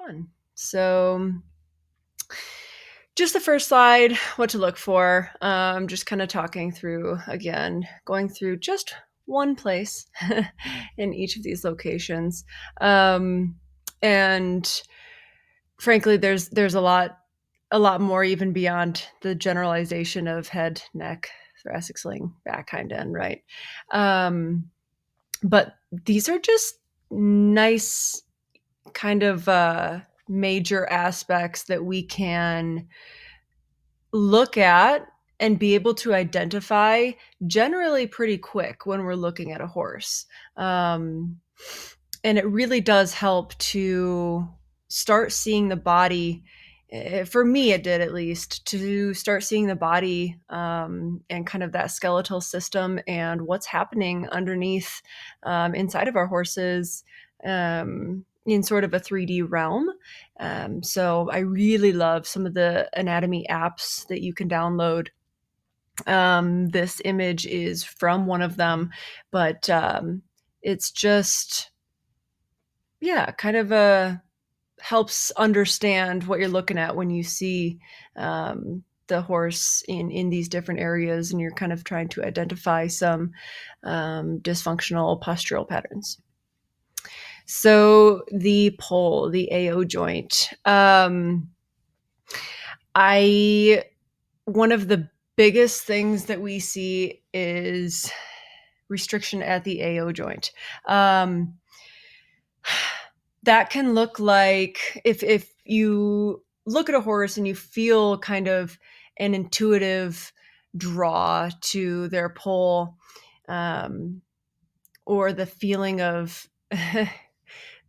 fun. So just the first slide, what to look for. Just kind of talking through, again, going through just one place in each of these locations. And frankly, there's a lot more even beyond the generalization of head, neck, thoracic sling, back, hind end, right? But these are just nice kind of major aspects that we can look at and be able to identify generally pretty quick when we're looking at a horse. And it really does help to start seeing the body. For me, it did, at least, to start seeing the body and kind of that skeletal system and what's happening underneath inside of our horses in sort of a 3D realm. So I really love some of the anatomy apps that you can download. This image is from one of them, but it's just, yeah, kind of helps understand what you're looking at when you see the horse in these different areas, and you're kind of trying to identify some dysfunctional postural patterns. So the pole, the AO joint. One of the biggest things that we see is restriction at the AO joint. That can look like if you look at a horse and you feel kind of an intuitive draw to their pole, or the feeling of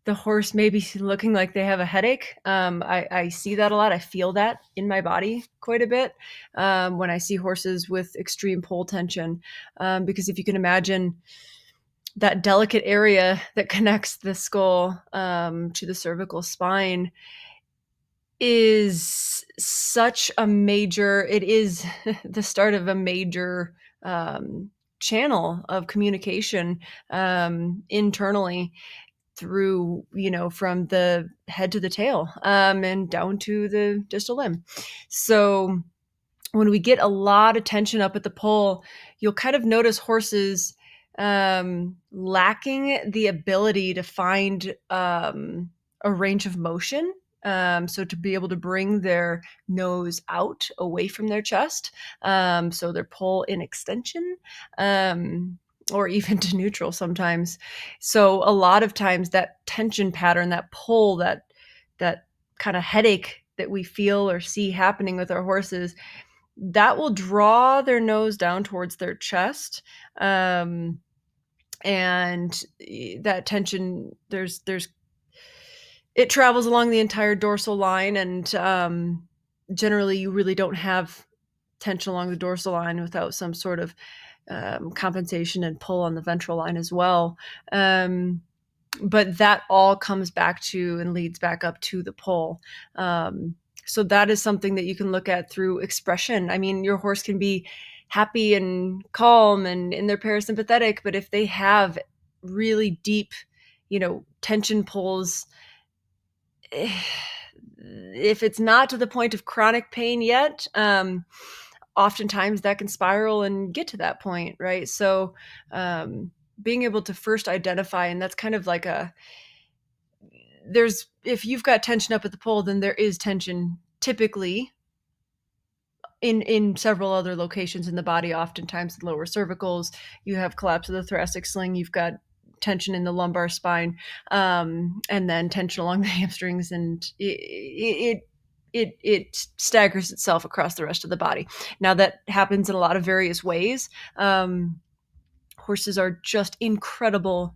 the horse maybe looking like they have a headache. I see that a lot. I feel that in my body quite a bit when I see horses with extreme pole tension, because if you can imagine that delicate area that connects the skull to the cervical spine is such a major, it is the start of a major channel of communication internally through, from the head to the tail and down to the distal limb. So when we get a lot of tension up at the pole, you'll kind of notice horses lacking the ability to find a range of motion. So to be able to bring their nose out away from their chest, so their pole in extension, or even to neutral sometimes. So a lot of times that tension pattern, that pull, that kind of headache that we feel or see happening with our horses, that will draw their nose down towards their chest. And that tension, it travels along the entire dorsal line, and generally you really don't have tension along the dorsal line without some sort of compensation and pull on the ventral line as well. But that all comes back to and leads back up to the pole. So that is something that you can look at through expression. I mean, your horse can be happy and calm and in their parasympathetic, but if they have really deep, tension pulls, if it's not to the point of chronic pain yet, oftentimes that can spiral and get to that point, right? So being able to first identify, and that's kind of like if you've got tension up at the pole, then there is tension typically in several other locations in the body, oftentimes the lower cervicals. You have collapse of the thoracic sling, you've got tension in the lumbar spine, and then tension along the hamstrings, and it staggers itself across the rest of the body. Now that happens in a lot of various ways. Horses are just incredible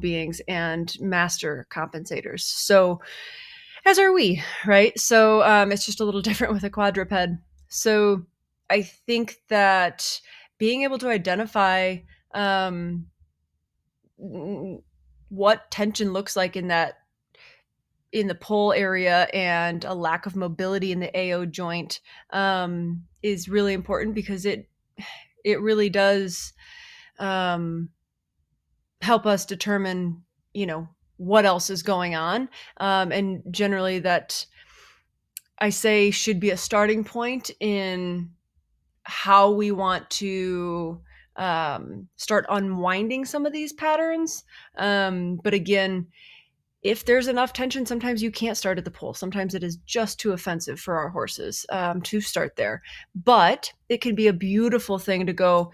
beings and master compensators. So as are we, right? So it's just a little different with a quadruped. So I think that being able to identify what tension looks like in the pole area and a lack of mobility in the AO joint is really important, because it really does help us determine, what else is going on. And generally that I say should be a starting point in how we want to start unwinding some of these patterns. But again, if there's enough tension, sometimes you can't start at the pole. Sometimes it is just too offensive for our horses to start there. But it can be a beautiful thing to go,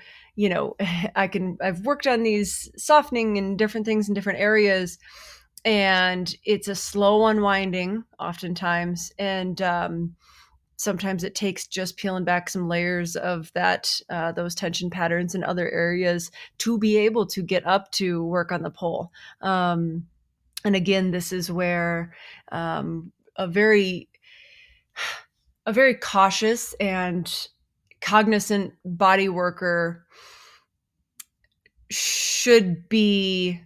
I've worked on these softening and different things in different areas, and it's a slow unwinding oftentimes. And sometimes it takes just peeling back some layers of those tension patterns in other areas to be able to get up to work on the pole. And again, this is where a very cautious and cognizant body worker should be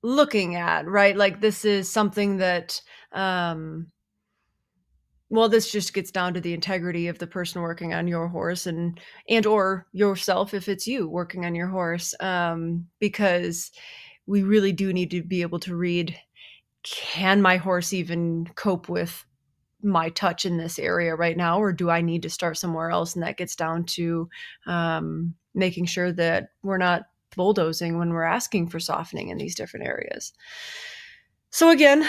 looking at, right? Like, this is something that this just gets down to the integrity of the person working on your horse, and or yourself if it's you working on your horse, because we really do need to be able to read, can my horse even cope with my touch in this area right now, or do I need to start somewhere else? And that gets down to making sure that we're not bulldozing when we're asking for softening in these different areas. So again,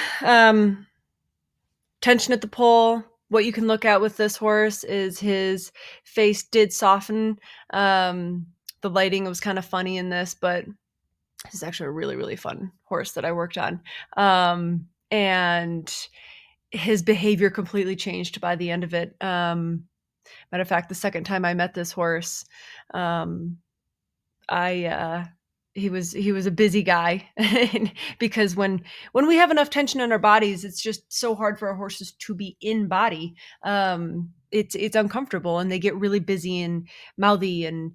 tension at the pole. What you can look at with this horse is his face did soften. The lighting was kind of funny in this, but this is actually a really, really fun horse that I worked on. And his behavior completely changed by the end of it. Matter of fact, the second time I met this horse, he was a busy guy because when we have enough tension in our bodies, it's just so hard for our horses to be in body. It's uncomfortable, and they get really busy and mouthy, and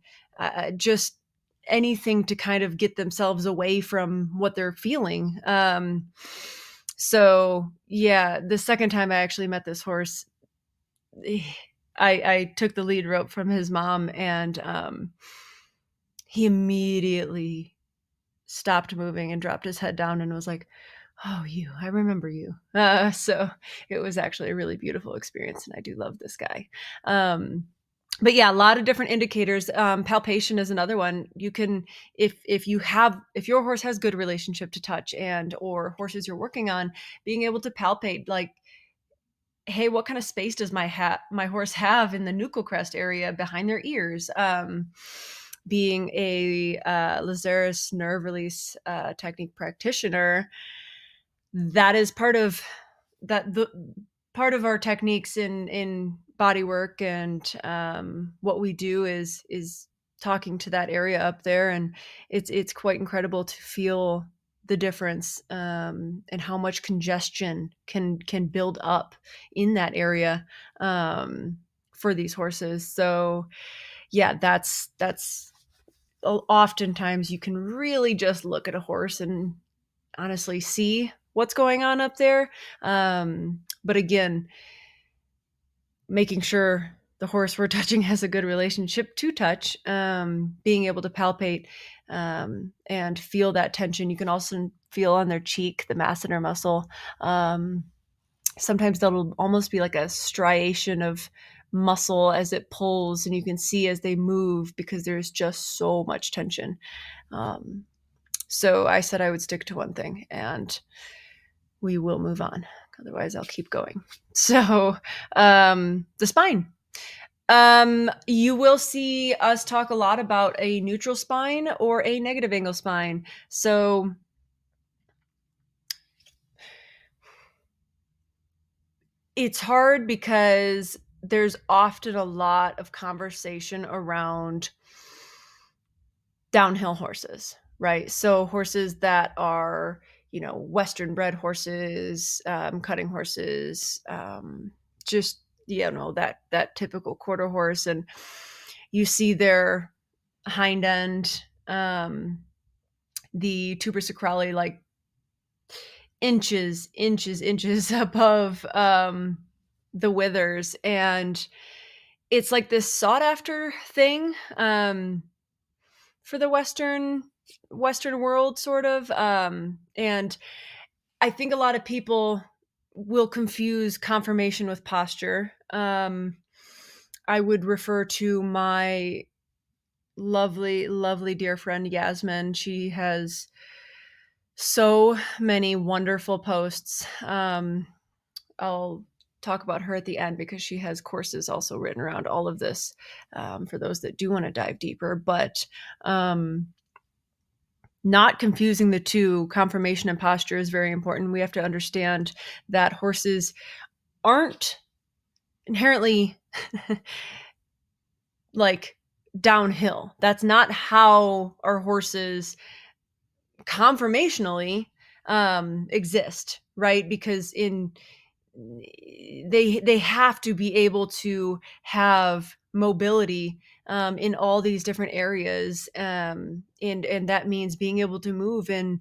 just anything to kind of get themselves away from what they're feeling. So yeah, the second time I actually met this horse, I took the lead rope from his mom, and he immediately stopped moving and dropped his head down and was like, "Oh, I remember you." So it was actually a really beautiful experience, and I do love this guy. But yeah, a lot of different indicators. Palpation is another one. You can, if your horse has good relationship to touch, and or horses you're working on, being able to palpate, like, hey, what kind of space does my horse have in the nuchal crest area behind their ears? Being a Lazarus nerve release technique practitioner, that is part of our techniques in body work, and what we do is talking to that area up there, and it's quite incredible to feel the difference, and how much congestion can build up in that area for these horses. So yeah, that's oftentimes you can really just look at a horse and honestly see what's going on up there. But again, making sure the horse we're touching has a good relationship to touch, being able to palpate and feel that tension. You can also feel on their cheek, the masseter muscle. Sometimes that'll almost be like a striation of muscle as it pulls, and you can see as they move because there's just so much tension. So I said I would stick to one thing, and we will move on. Otherwise, I'll keep going. So the spine. You will see us talk a lot about a neutral spine or a negative angle spine. So it's hard because there's often a lot of conversation around downhill horses, right? So horses that are, Western bred horses, cutting horses, just, that typical quarter horse. And you see their hind end, the tuber sacrali, like inches above the withers. And it's like this sought after thing for the Western world, sort of. And I think a lot of people will confuse conformation with posture. I would refer to my lovely, lovely dear friend Yasmin. She has so many wonderful posts. I'll talk about her at the end because she has courses also written around all of this, for those that do want to dive deeper. But not confusing the two, conformation and posture, is very important. We have to understand that horses aren't inherently like downhill. That's not how our horses conformationally exist, right? Because in they have to be able to have mobility in all these different areas, and that means being able to move in,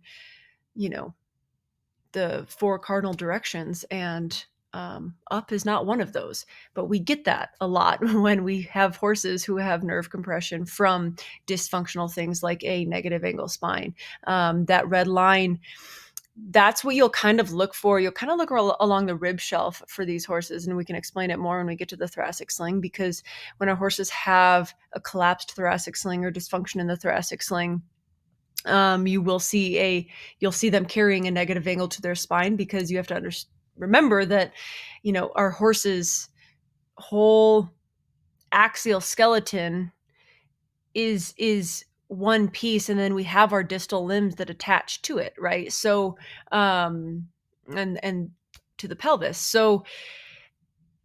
you know, the four cardinal directions, and up is not one of those. But we get that a lot when we have horses who have nerve compression from dysfunctional things like a negative angle spine. That red line, that's what you'll kind of look for. You'll kind of look along the rib shelf for these horses, and we can explain it more when we get to the thoracic sling, because when our horses have a collapsed thoracic sling or dysfunction in the thoracic sling, you'll see them carrying a negative angle to their spine, because you have to remember that, our horse's whole axial skeleton is one piece, and then we have our distal limbs that attach to it, right? So, and to the pelvis. So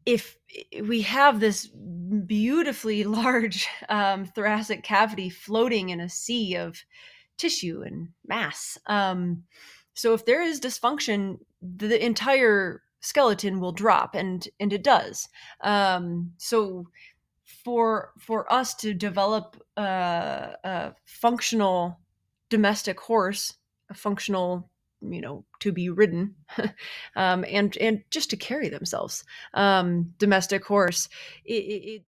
if we have this beautifully large thoracic cavity floating in a sea of tissue and mass, so if there is dysfunction, the entire skeleton will drop, and it does. So for us to develop a functional domestic horse, a functional, to be ridden, and just to carry themselves, domestic horse, it